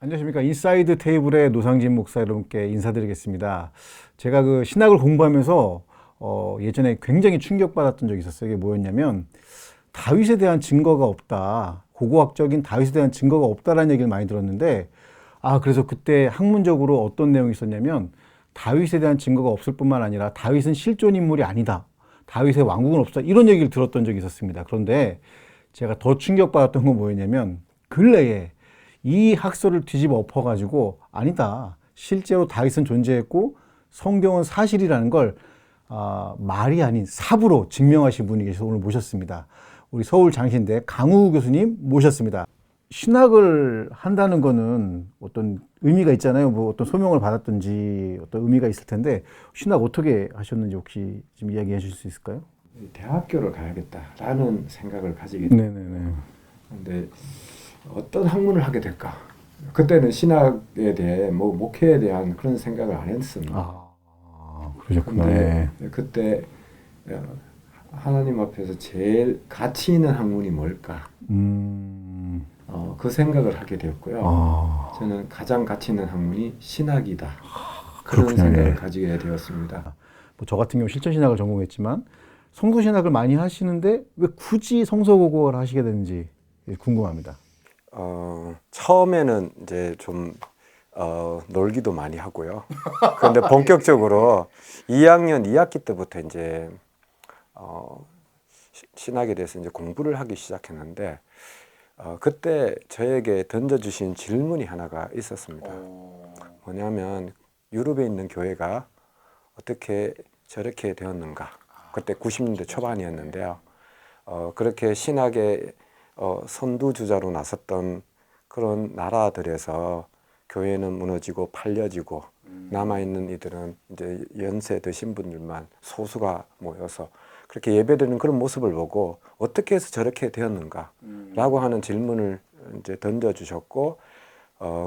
안녕하십니까. 인사이드 테이블의 노상진 목사 여러분께 인사드리겠습니다. 제가 그 신학을 공부하면서 예전에 굉장히 충격받았던 적이 있었어요. 이게 뭐였냐면 다윗에 대한 증거가 없다. 고고학적인 다윗에 대한 증거가 없다라는 얘기를 많이 들었는데 그래서 그때 학문적으로 어떤 내용이 있었냐면 다윗에 대한 증거가 없을 뿐만 아니라 다윗은 실존 인물이 아니다. 다윗의 왕국은 없다. 이런 얘기를 들었던 적이 있었습니다. 그런데 제가 더 충격받았던 건 뭐였냐면 근래에 이 학설을 뒤집어 엎어가지고 아니다. 실제로 다윗은 존재했고 성경은 사실이라는 걸 말이 아닌 사부로 증명하신 분이 계셔서 오늘 모셨습니다. 우리 서울 장신대 강우 교수님 모셨습니다. 신학을 한다는 거는 어떤 의미가 있잖아요. 뭐 어떤 소명을 받았든지 어떤 의미가 있을 텐데 신학 어떻게 하셨는지 혹시 좀 이야기해 주실 수 있을까요? 대학교를 가야겠다라는 생각을 가지게 됐어요. 네네네. 근데 어떤 학문을 하게 될까? 그때는 신학에 대해 목회에 대한 그런 생각을 안 했습니다. 그러셨구나. 근데 그때 하나님 앞에서 제일 가치 있는 학문이 뭘까? 그 생각을 하게 되었고요. 저는 가장 가치 있는 학문이 신학이다. 그런 그렇군요. 생각을 네. 가지게 되었습니다. 뭐 저 같은 경우 실천신학을 전공했지만 성서신학을 많이 하시는데 왜 굳이 성서고고를 하시게 되는지 궁금합니다. 처음에는 이제 좀 놀기도 많이 하고요. 그런데 본격적으로 2학년 2학기 때부터 이제 신학에 대해서 이제 공부를 하기 시작했는데 그때 저에게 던져주신 질문이 하나가 있었습니다. 뭐냐면 유럽에 있는 교회가 어떻게 저렇게 되었는가? 그때 90년대 초반이었는데요. 그렇게 신학의 선두주자로 나섰던 그런 나라들에서 교회는 무너지고 팔려지고 남아있는 이들은 이제 연세 드신 분들만 소수가 모여서 그렇게 예배드리는 그런 모습을 보고 어떻게 해서 저렇게 되었는가라고 하는 질문을 이제 던져주셨고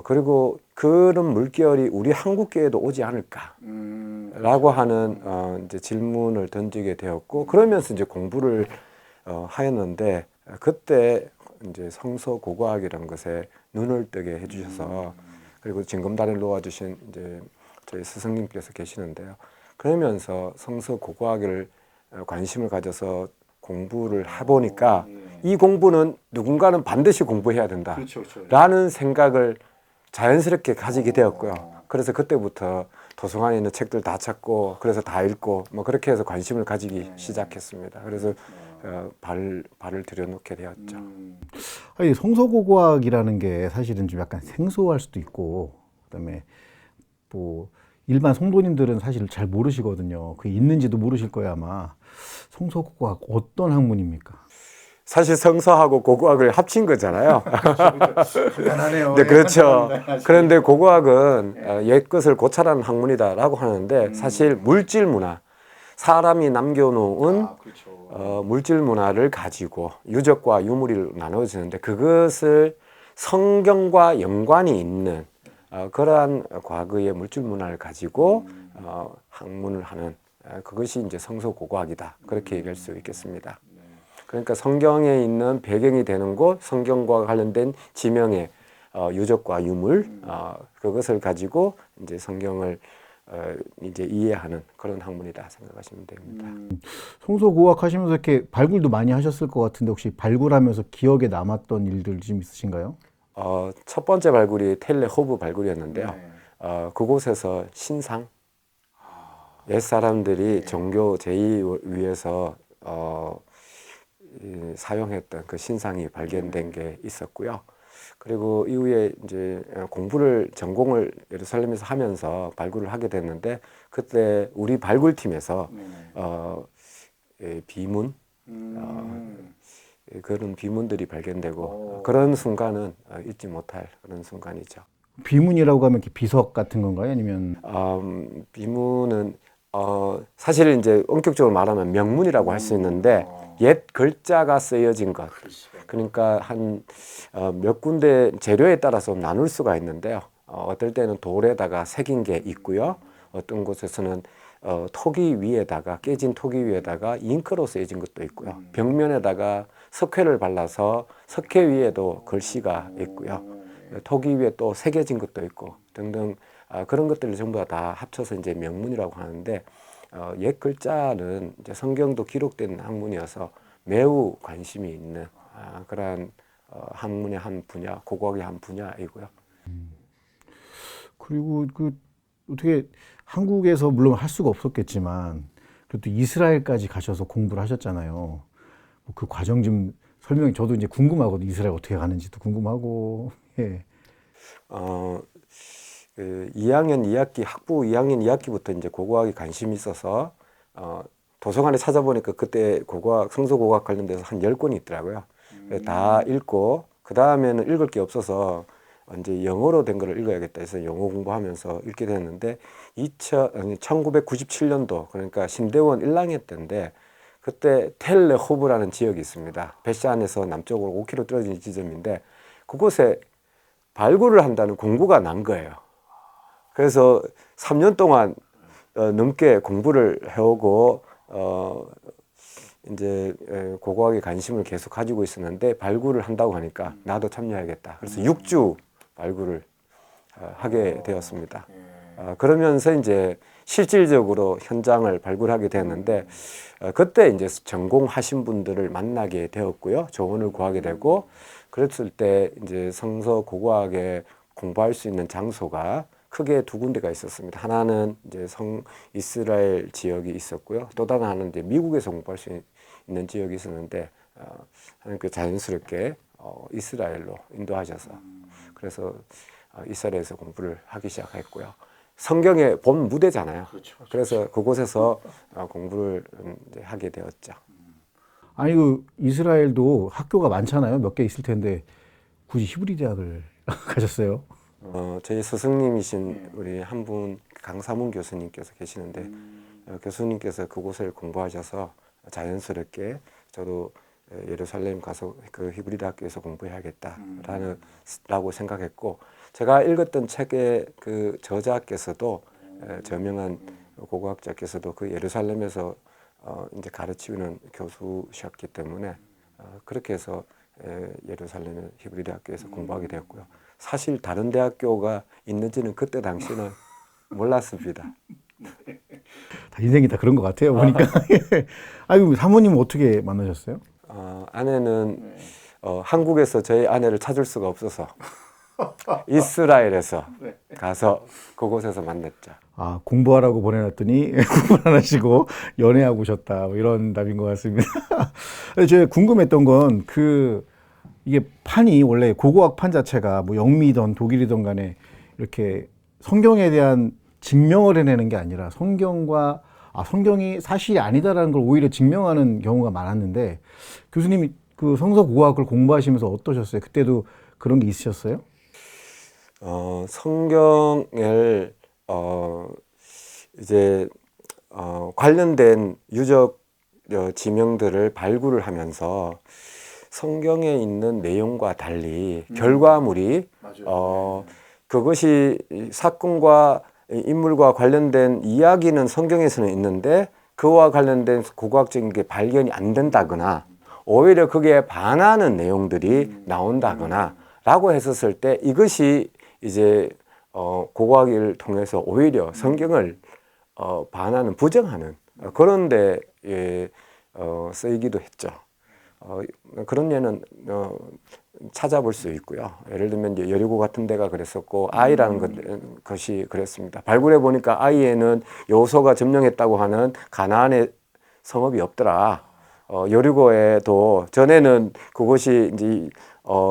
그리고 그런 물결이 우리 한국 교회에도 오지 않을까라고 하는 이제 질문을 던지게 되었고 그러면서 이제 공부를 하였는데 그때 이제 성서 고고학이라는 것에 눈을 뜨게 해주셔서 그리고 징검다리를 놓아주신 이제 저희 스승님께서 계시는데요. 그러면서 성서 고고학을 관심을 가져서 공부를 해보니까 이 공부는 누군가는 반드시 공부해야 된다라는 생각을 자연스럽게 가지게 되었고요. 그래서 그때부터 도서관에 있는 책들 다 찾고 그래서 다 읽고 뭐 그렇게 해서 관심을 가지기 시작했습니다. 그래서 발을 들여놓게 되었죠. 아니, 성서고고학이라는 게 사실은 좀 약간 생소할 수도 있고 그다음에 뭐 일반 성도님들은 사실 잘 모르시거든요. 그게 있는지도 모르실 거예요 아마. 성서고고학 어떤 학문입니까? 사실 성서하고 고고학을 합친 거잖아요. 대단하네요. 네, 그렇죠. 그런데 고고학은 옛 것을 고찰하는 학문이다라고 하는데 사실 물질 문화, 사람이 남겨놓은 물질 문화를 가지고 유적과 유물이 나눠지는데 그것을 성경과 연관이 있는 그러한 과거의 물질 문화를 가지고 학문을 하는 그것이 이제 성서고고학이다. 그렇게 얘기할 수 있겠습니다. 그러니까 성경에 있는 배경이 되는 곳, 성경과 관련된 지명의 유적과 유물, 그것을 가지고 이제 성경을 이제 이해하는 그런 학문이다 생각하시면 됩니다. 성서고고학 하시면서 이렇게 발굴도 많이 하셨을 것 같은데 혹시 발굴하면서 기억에 남았던 일들 좀 있으신가요? 첫 번째 발굴이 텔레 호브 발굴이었는데요. 그곳에서 신상, 옛 사람들이 종교 제의 위해서 사용했던 그 신상이 발견된 게 있었고요. 그리고 이후에 이제 전공을 예루살렘에서 하면서 발굴을 하게 됐는데 그때 우리 발굴팀에서 비문 그런 비문들이 발견되고 그런 순간은 잊지 못할 그런 순간이죠. 비문이라고 하면 이렇게 비석 같은 건가요? 아니면 비문은 사실 이제 엄격적으로 말하면 명문이라고 할 수 있는데 옛 글자가 쓰여진 것. 그러니까 한 몇 군데 재료에 따라서 나눌 수가 있는데요. 어떨 때는 돌에다가 새긴 게 있고요. 어떤 곳에서는 토기 위에다가 깨진 토기 위에다가 잉크로 쓰여진 것도 있고요. 벽면에다가 석회를 발라서 석회 위에도 글씨가 있고요. 토기 위에 또 새겨진 것도 있고 등등 그런 것들을 전부 다 합쳐서 이제 명문이라고 하는데 옛 글자는 이제 성경도 기록된 학문이어서 매우 관심이 있는 그러한 학문의 한 분야, 고고학의 한 분야이고요. 그리고 그 어떻게 한국에서 물론 할 수가 없었겠지만 그래도 이스라엘까지 가셔서 공부를 하셨잖아요. 뭐그 과정 좀 설명, 저도 이제 궁금하거든요. 이스라엘 어떻게 가는지도 궁금하고. 예. 그 2학년 2학기 학부 2학년 2학기부터 이제 고고학에 관심이 있어서 도서관에 찾아보니까 그때 고고학 성서 고고학 관련돼서 한 10권이 있더라고요. 다 읽고 그 다음에는 읽을 게 없어서 이제 영어로 된 거를 읽어야겠다 해서 영어 공부하면서 읽게 됐는데 1997년도 그러니까 신대원 1학년 때인데 그때 텔레호브라는 지역이 있습니다. 베시안에서 남쪽으로 5km 떨어진 지점인데 그곳에 발굴을 한다는 공고가 난 거예요. 그래서 3년 동안 넘게 공부를 해오고 이제 고고학에 관심을 계속 가지고 있었는데 발굴을 한다고 하니까 나도 참여해야겠다. 그래서 6주 발굴을 하게 되었습니다. 그러면서 이제 실질적으로 현장을 발굴하게 되었는데 그때 이제 전공하신 분들을 만나게 되었고요. 조언을 구하게 되고 그랬을 때 이제 성서 고고학에 공부할 수 있는 장소가 크게 두 군데가 있었습니다. 하나는 이제 이스라엘 지역이 있었고요. 또 다른 하나는 이제 미국에서 공부할 수 있는 지역이 있었는데 하나님께 자연스럽게 이스라엘로 인도하셔서 그래서 이스라엘에서 공부를 하기 시작했고요. 성경의 본 무대잖아요. 그래서 그곳에서 공부를 이제 하게 되었죠. 아니, 그 이스라엘도 학교가 많잖아요. 몇 개 있을 텐데 굳이 히브리 대학을 가셨어요? 저희 스승님이신 우리 한 분 강사문 교수님께서 계시는데 교수님께서 그곳을 공부하셔서 자연스럽게 저도 예루살렘 가서 그 히브리 대학교에서 공부해야겠다라고 생각했고 제가 읽었던 책의 그 저자께서도 저명한 고고학자께서도 그 예루살렘에서 이제 가르치는 교수셨기 때문에 그렇게 해서 예루살렘 히브리 대학교에서 공부하게 되었고요. 사실 다른 대학교가 있는지는 그때 당시는 몰랐습니다. 다 인생이 다 그런 것 같아요. 보니까. 아유, 사모님 어떻게 만나셨어요? 아내는 한국에서 저희 아내를 찾을 수가 없어서 이스라엘에서 가서 그곳에서 만났죠. 아, 공부하라고 보내놨더니 공부를 안 하시고 연애하고 오셨다. 뭐 이런 답인 것 같습니다. 제가 궁금했던 건 이게 판이 원래 고고학 판 자체가 뭐 영미든 독일이든 간에 이렇게 성경에 대한 증명을 해내는 게 아니라 성경이 사실이 아니다라는 걸 오히려 증명하는 경우가 많았는데 교수님이 그 성서 고고학을 공부하시면서 어떠셨어요? 그때도 그런 게 있으셨어요? 성경을 이제 관련된 유적 지명들을 발굴을 하면서 성경에 있는 내용과 달리 결과물이 그것이 사건과 인물과 관련된 이야기는 성경에서는 있는데 그와 관련된 고고학적인 게 발견이 안 된다거나 오히려 그게 반하는 내용들이 나온다거나 라고 했었을 때 이것이 이제 고고학을 통해서 오히려 성경을 반하는 부정하는 그런 데 쓰이기도 했죠. 그런 예는 찾아볼 수 있고요. 예를 들면 이제 여리고 같은 데가 그랬었고 아이라는 것이 그랬습니다. 발굴해 보니까 아이에는 여호수아가 점령했다고 하는 가나안의 성읍이 없더라. 여리고에도 전에는 그것이 이제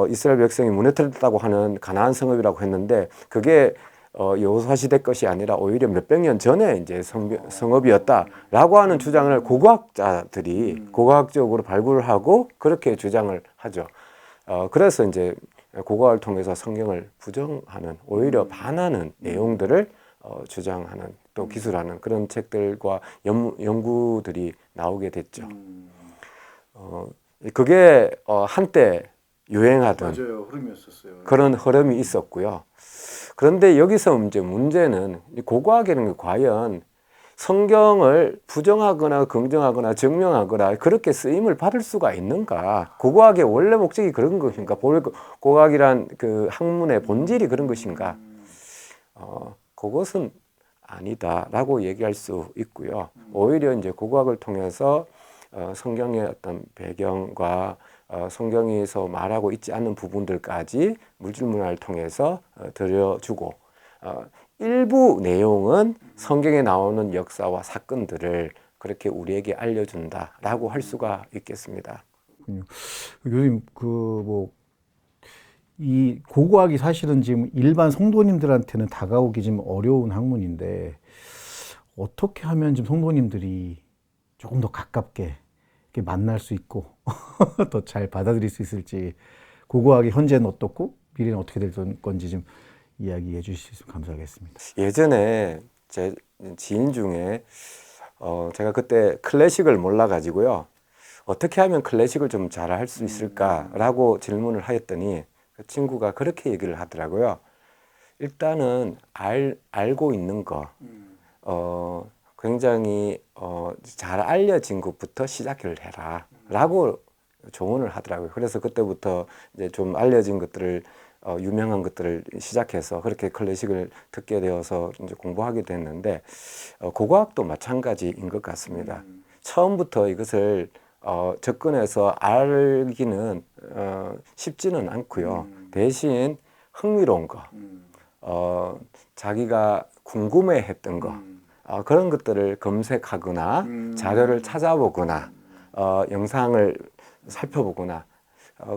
이스라엘 백성이 무너뜨렸다고 하는 가나안 성읍이라고 했는데 그게 여호수아 시대 것이 아니라 오히려 몇백 년 전에 이제 성읍이었다라고 하는 주장을 고고학자들이 고고학적으로 발굴을 하고 그렇게 주장을 하죠. 그래서 이제 고고학을 통해서 성경을 부정하는 오히려 반하는 내용들을 주장하는 또 기술하는 그런 책들과 연구들이 나오게 됐죠. 그게 한때 유행하던 맞아요. 흐름이었었어요. 그런 흐름이 있었고요. 그런데 여기서 이제 문제는 고고학이라는 게 과연 성경을 부정하거나 긍정하거나 증명하거나 그렇게 쓰임을 받을 수가 있는가? 고고학의 원래 목적이 그런 것인가? 고고학이란 그 학문의 본질이 그런 것인가? 그것은 아니다라고 얘기할 수 있고요. 오히려 이제 고고학을 통해서 성경의 어떤 배경과 성경에서 말하고 있지 않는 부분들까지 물질 문화를 통해서 들려주고 일부 내용은 성경에 나오는 역사와 사건들을 그렇게 우리에게 알려준다라고 할 수가 있겠습니다. 요즘 그 이 고고학이 사실은 지금 일반 성도님들한테는 다가오기 좀 어려운 학문인데 어떻게 하면 좀 성도님들이 조금 더 가깝게 이렇게 만날 수 있고 더 잘 받아들일 수 있을지, 고고학이 현재는 어떻고 미래는 어떻게 될 건지 좀 이야기해 주시면 감사하겠습니다. 예전에 제 지인 중에 제가 그때 클래식을 몰라가지고요. 어떻게 하면 클래식을 좀 잘할 수 있을까라고 질문을 하였더니 그 친구가 그렇게 얘기를 하더라고요. 일단은 알고 있는 거, 굉장히 잘 알려진 것부터 시작을 해라 라고 조언을 하더라고요. 그래서 그때부터 이제 좀 알려진 것들을 유명한 것들을 시작해서 그렇게 클래식을 듣게 되어서 이제 공부하게 됐는데 고고학도 마찬가지인 것 같습니다. 처음부터 이것을 접근해서 알기는 쉽지는 않고요. 대신 흥미로운 거, 자기가 궁금해했던 거, 그런 것들을 검색하거나 자료를 찾아보거나 영상을 살펴보거나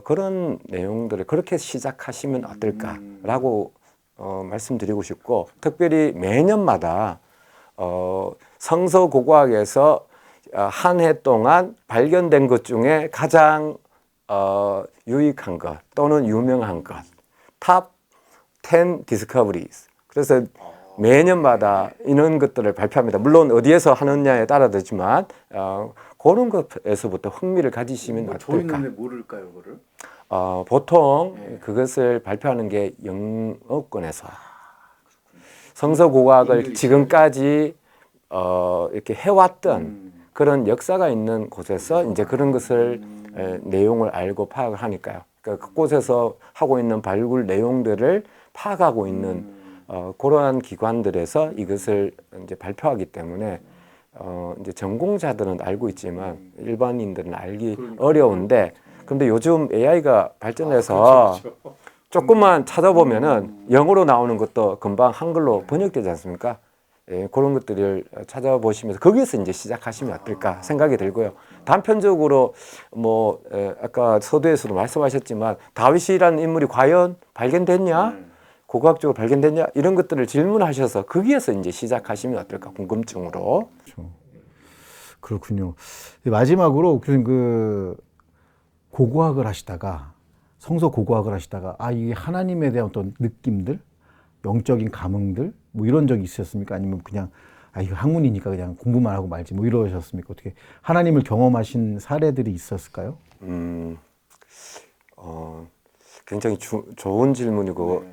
그런 내용들을 그렇게 시작하시면 어떨까라고 말씀드리고 싶고, 특별히 매년마다 성서 고고학에서 한 해 동안 발견된 것 중에 가장 유익한 것 또는 유명한 것, 탑 10 discoveries. 그래서 매년마다 이런 것들을 발표합니다. 물론 어디에서 하느냐에 따라 되지만 그런 것에서부터 흥미를 가지시면 어떨까? 저희는 왜 모를까요, 그거를? 보통 그것을 발표하는 게 영어권에서 성서 고고학을 지금까지 이렇게 해왔던 그런 역사가 있는 곳에서 이제 그런 것을 내용을 알고 파악을 하니까요. 그러니까 그곳에서 하고 있는 발굴 내용들을 파악하고 있는 그러한 기관들에서 이것을 이제 발표하기 때문에 이제 전공자들은 알고 있지만 일반인들은 알기 어려운데, 근데 요즘 AI가 발전해서 조금만 찾아보면은 영어로 나오는 것도 금방 한글로 번역되지 않습니까? 예, 그런 것들을 찾아보시면서 거기에서 이제 시작하시면 어떨까 생각이 들고요. 단편적으로 뭐 아까 서두에서도 말씀하셨지만 다윗이라는 인물이 과연 발견됐냐, 고고학적으로 발견됐냐, 이런 것들을 질문하셔서 거기에서 이제 시작하시면 어떨까, 궁금증으로. 그렇죠. 그렇군요. 마지막으로 그 고고학을 하시다가, 성서 고고학을 하시다가 이게 하나님에 대한 어떤 느낌들, 영적인 감흥들 뭐 이런 적이 있으셨습니까? 아니면 그냥 이거 학문이니까 그냥 공부만 하고 말지 뭐 이러셨습니까? 어떻게 하나님을 경험하신 사례들이 있었을까요? 굉장히 좋은 질문이고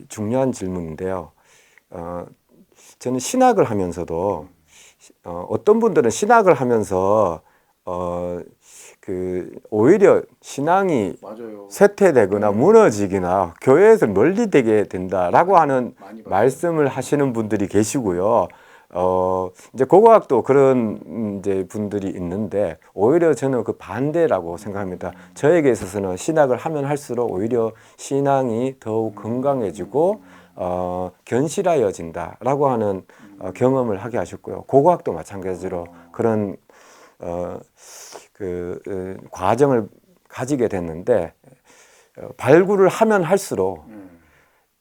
중요한 질문인데요. 저는 신학을 하면서도 어떤 분들은 신학을 하면서 오히려 신앙이 맞아요. 쇠퇴되거나 무너지거나 교회에서 멀리되게 된다라고 하는 말씀을 하시는 분들이 계시고요. 이제 고고학도 그런 이제 분들이 있는데 오히려 저는 그 반대라고 생각합니다. 저에게 있어서는 신학을 하면 할수록 오히려 신앙이 더욱 건강해지고 견실하여진다라고 하는 경험을 하게 하셨고요. 고고학도 마찬가지로 그런 과정을 가지게 됐는데 발굴을 하면 할수록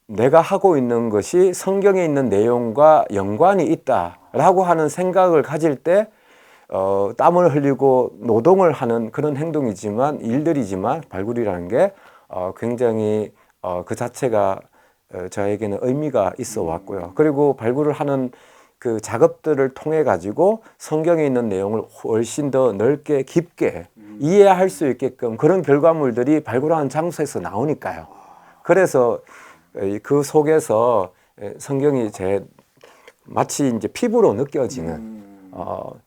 내가 하고 있는 것이 성경에 있는 내용과 연관이 있다라고 하는 생각을 가질 때 땀을 흘리고 노동을 하는 그런 행동이지만 일들이지만 발굴이라는 게 굉장히 그 자체가 저에게는 의미가 있어 왔고요. 그리고 발굴을 하는 그 작업들을 통해 가지고 성경에 있는 내용을 훨씬 더 넓게 깊게 이해할 수 있게끔 그런 결과물들이 발굴하는 장소에서 나오니까요. 그래서 그 속에서 성경이 제 마치 이제 피부로 느껴지는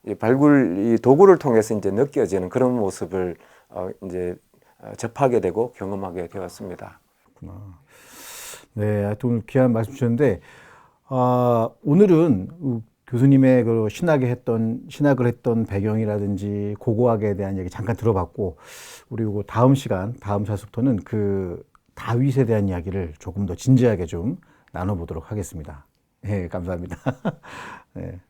이 도구를 통해서 이제 느껴지는 그런 모습을 이제 접하게 되고 경험하게 되었습니다. 그렇구나. 네, 하여튼 오늘 귀한 말씀 주셨는데, 오늘은 교수님의 그 신학을 했던 배경이라든지 고고학에 대한 얘기 잠깐 들어봤고, 그리고 다음 사숙토는 그 다윗에 대한 이야기를 조금 더 진지하게 좀 나눠보도록 하겠습니다. 네, 감사합니다. 네.